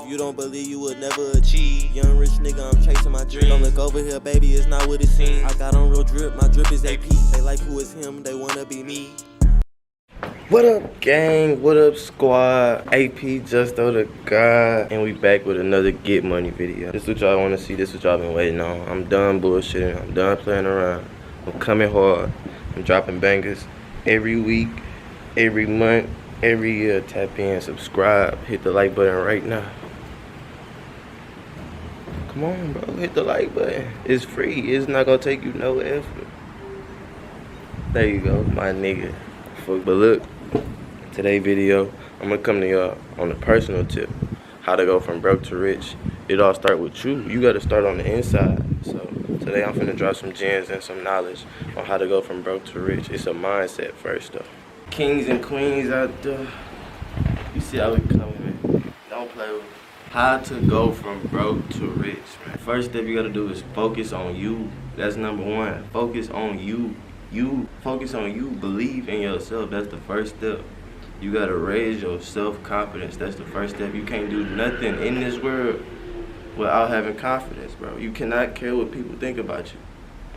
you don't believe, you will never achieve. Young rich nigga, I'm chasing my dream. Don't look over here, baby, it's not what it seems. I got on real drip, my drip is AP. They like who is him, they wanna be me. What up, gang? What up, squad? AP Justo the God, and we back with another Get Money video. This is what y'all want to see. This is what y'all been waiting on. I'm done bullshitting. I'm done playing around. I'm coming hard. I'm dropping bangers every week, every month, every year. Tap in, subscribe, hit the like button right now. Come on, bro. Hit the like button. It's free. It's not gonna take you no effort. There you go, my nigga. But look. Today's video, I'm gonna come to y'all on a personal tip, how to go from broke to rich. It all starts with you. You gotta start on the inside. So today I'm finna drop some gems and some knowledge on how to go from broke to rich. It's a mindset first though. Kings and queens out there, you see how we coming, man. Don't play with me. How to go from broke to rich, man. First step you gotta do is focus on you. That's number one. Focus on you. Focus on you. Believe in yourself. That's the first step. You gotta raise your self-confidence. That's the first step. You can't do nothing in this world without having confidence, bro. You cannot care what people think about you.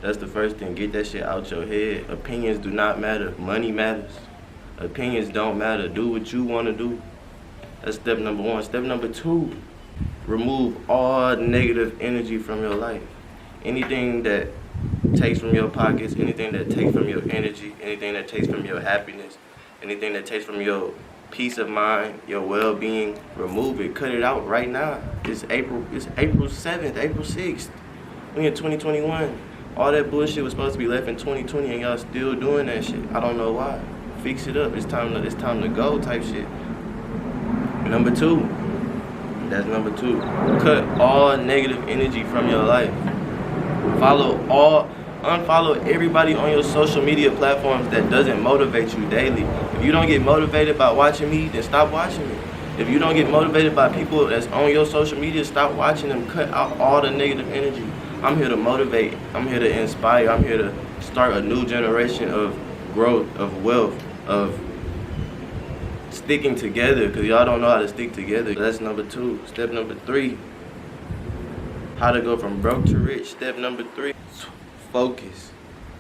That's the first thing. Get that shit out your head. Opinions do not matter. Money matters. Opinions don't matter. Do what you wanna do. That's step number one. Step number two, remove all negative energy from your life. Anything that takes from your pockets, anything that takes from your energy, anything that takes from your happiness, anything that takes from your peace of mind, your well-being, remove it. Cut it out right now. It's April 7th, April 6th. We in 2021. All that bullshit was supposed to be left in 2020 and y'all still doing that shit. I don't know why. Fix it up. It's time to go type shit. Number two. That's number two. Cut all negative energy from your life. Unfollow everybody on your social media platforms that doesn't motivate you daily. If you don't get motivated by watching me, then stop watching me. If you don't get motivated by people that's on your social media, stop watching them. Cut out all the negative energy. I'm here to motivate. I'm here to inspire. I'm here to start a new generation of growth, of wealth, of sticking together, because y'all don't know how to stick together. That's number two. Step number three, how to go from broke to rich. Step number three, focus.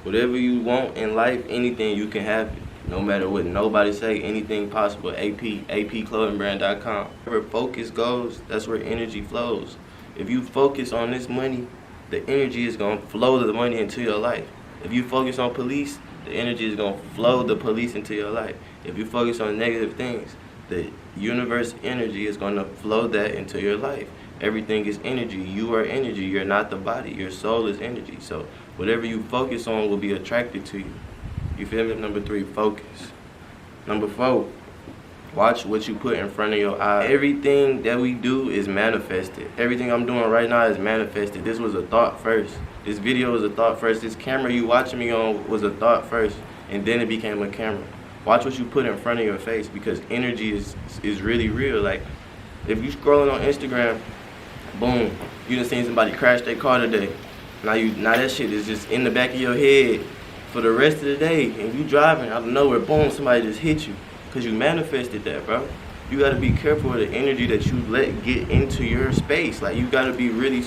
Whatever you want in life, anything, you can have it. No matter what nobody say, anything possible. APclothingbrand.com. Where focus goes, that's where energy flows. If you focus on this money, the energy is gonna flow the money into your life. If you focus on police, the energy is gonna flow the police into your life. If you focus on negative things, the universe energy is gonna flow that into your life. Everything is energy. You are energy. You're not the body. Your soul is energy. So whatever you focus on will be attracted to you. You feel me? Number three, focus. Number four, watch what you put in front of your eyes. Everything that we do is manifested. Everything I'm doing right now is manifested. This was a thought first. This video was a thought first. This camera you watching me on was a thought first, and then it became a camera. Watch what you put in front of your face, because energy is really real. Like, if you scrolling on Instagram, boom, you done seen somebody crash their car today. Now that shit is just in the back of your head for the rest of the day, and you driving out of nowhere, boom, somebody just hit you, because you manifested that, bro. You got to be careful of the energy that you let get into your space. Like, you got to be really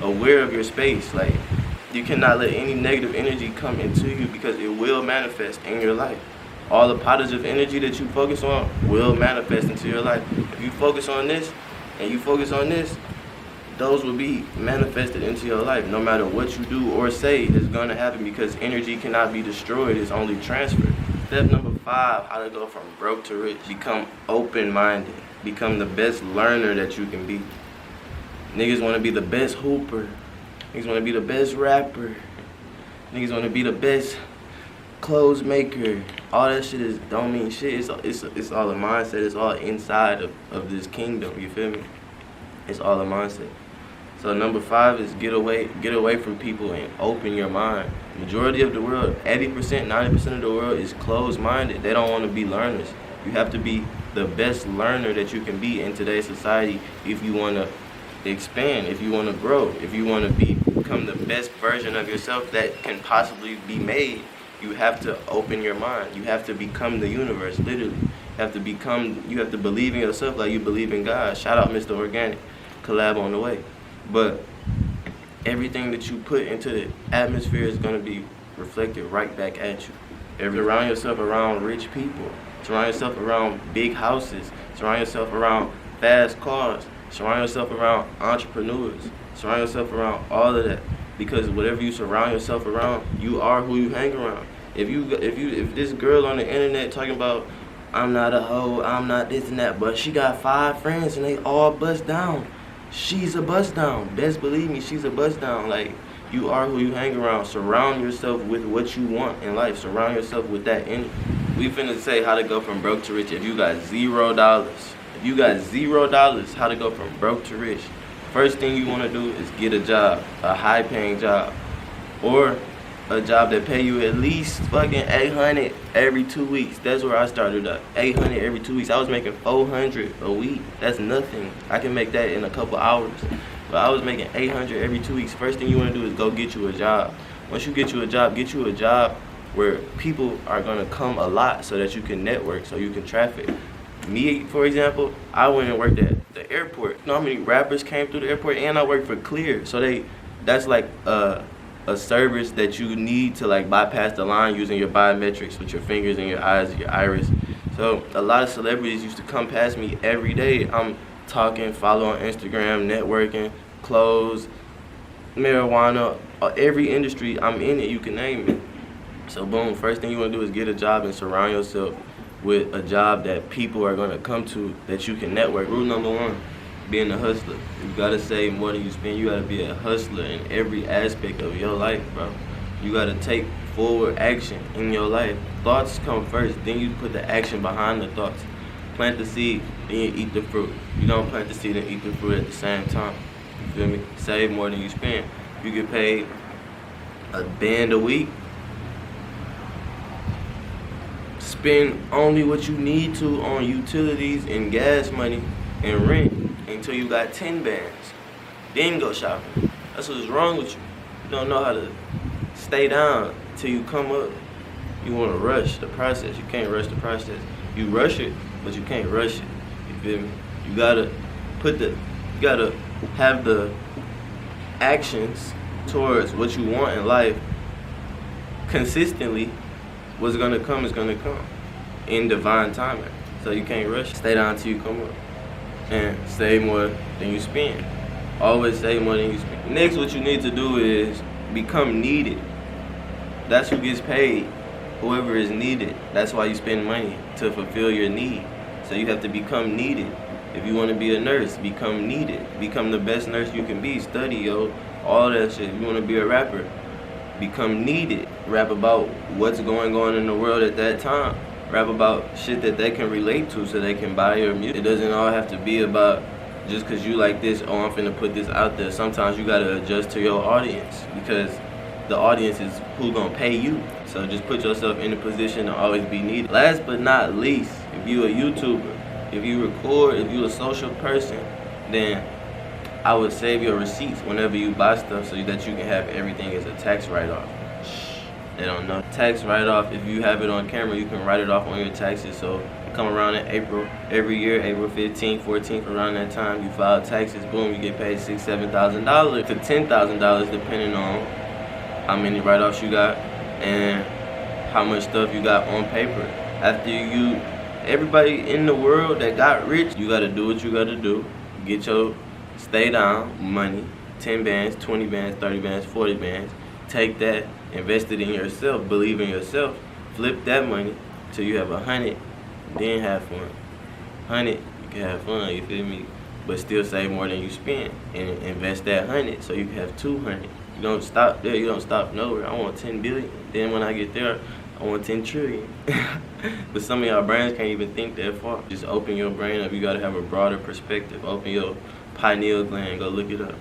aware of your space. Like, you cannot let any negative energy come into you, because it will manifest in your life. All the positive energy that you focus on will manifest into your life. If you focus on this and you focus on this, those will be manifested into your life. No matter what you do or say, it's going to happen, because energy cannot be destroyed. It's only transferred. Step number five, how to go from broke to rich. Become open-minded. Become the best learner that you can be. Niggas want to be the best hooper. Niggas want to be the best rapper. Niggas want to be the best clothes maker. All that shit don't mean shit. It's all a mindset. It's all inside of this kingdom. You feel me? It's all a mindset. So number five is get away from people and open your mind. Majority of the world, 80%, 90% of the world is closed-minded. They don't want to be learners. You have to be the best learner that you can be in today's society if you want to expand, if you want to grow, if you want to become the best version of yourself that can possibly be made. You have to open your mind. You have to become the universe, literally. You have to believe in yourself like you believe in God. Shout out Mr. Organic, collab on the way. But everything that you put into the atmosphere is going to be reflected right back at you. Surround yourself around rich people. Surround yourself around big houses. Surround yourself around fast cars. Surround yourself around entrepreneurs. Surround yourself around all of that. Because whatever you surround yourself around, you are who you hang around. If this girl on the internet talking about, I'm not a hoe, I'm not this and that, but she got 5 friends and they all bust down. She's a bust down. Best believe me, she's a bust down. Like, you are who you hang around. Surround yourself with what you want in life. Surround yourself with that energy. We finna say how to go from broke to rich if you got $0. If you got $0, how to go from broke to rich. First thing you wanna do is get a job, a high paying job. Or a job that pay you at least fucking $800 every 2 weeks. That's where I started at. $800 every 2 weeks. I was making $400 a week. That's nothing. I can make that in a couple hours. But I was making $800 every 2 weeks. First thing you want to do is go get you a job. Once you get you a job where people are gonna come a lot so that you can network, so you can traffic. Me, for example, I went and worked at the airport. You know how many rappers came through the airport? And I worked for Clear. So that's like a service that you need to like bypass the line using your biometrics with your fingers and your eyes, your iris. So a lot of celebrities used to come past me every day. I'm talking, follow on Instagram, networking, clothes, marijuana, every industry I'm in it, you can name it. So boom, first thing you want to do is get a job and surround yourself with a job that people are going to come to that you can network. Rule number 1, being a hustler. You gotta save more than you spend. You gotta be a hustler in every aspect of your life, bro. You gotta take forward action in your life. Thoughts come first, then you put the action behind the thoughts. Plant the seed, then you eat the fruit. You don't plant the seed and eat the fruit at the same time. You feel me? Save more than you spend. You get paid a band a week. Spend only what you need to on utilities and gas money and rent until you got 10 bands. Then go shopping. That's what's wrong with you. You don't know how to stay down till you come up. You want to rush the process. You can't rush the process. You rush it, but you can't rush it. You feel me? You gotta have the actions towards what you want in life consistently. What's gonna come is gonna come in divine timing. So you can't rush. Stay down till you come up. And save more than you spend. Always save more than you spend. Next, what you need to do is become needed. That's who gets paid. Whoever is needed. That's why you spend money, to fulfill your need. So you have to become needed. If you want to be a nurse, become needed. Become the best nurse you can be. Study, yo. All that shit. If you want to be a rapper, become needed. Rap about what's going on in the world at that time. Rap about shit that they can relate to so they can buy your music. It doesn't all have to be about just because you like this, oh, I'm finna put this out there. Sometimes you gotta adjust to your audience because the audience is who gonna pay you. So just put yourself in a position to always be needed. Last but not least, if you a YouTuber, if you record, if you a social person, then I would save your receipts whenever you buy stuff so that you can have everything as a tax write-off. They don't know. Tax write-off, if you have it on camera, you can write it off on your taxes. So come around in April, every year, April 15th, 14th, around that time, you file taxes, boom, you get paid $6,000, $7,000 to $10,000 depending on how many write-offs you got and how much stuff you got on paper. After everybody in the world that got rich, you gotta do what you gotta do. Get your stay down money, 10 bands, 20 bands, 30 bands, 40 bands. Take that, invest it in yourself, believe in yourself, flip that money till you have 100, then have fun. 100, you can have fun, you feel me? But still save more than you spend and invest that 100 so you can have 200. You don't stop there, you don't stop nowhere. I want 10 billion. Then when I get there, I want 10 trillion. But some of y'all brains can't even think that far. Just open your brain up. You gotta have a broader perspective. Open your pineal gland, go look it up.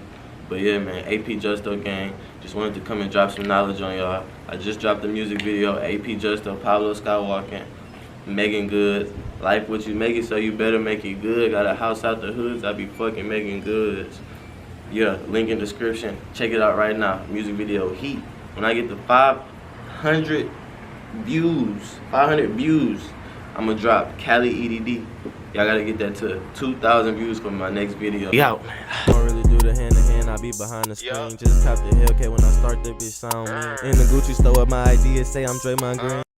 But yeah, man, AP Justo gang. Just wanted to come and drop some knowledge on y'all. I just dropped the music video, AP Justo, Pablo Skywalker, Megan Goods. Life what you make it, so you better make it good. Got a house out the hoods, I be fucking making goods. Yeah, link in description. Check it out right now. Music video heat. When I get to 500 views, I'm gonna drop Cali EDD. Y'all gotta get that to 2,000 views for my next video. Yo. Don't really do the hand to hand, I be behind the screen. Just cop the Hellcat when I start, that bitch sound mean. In the Gucci store with my ideas, say I'm Draymond Green.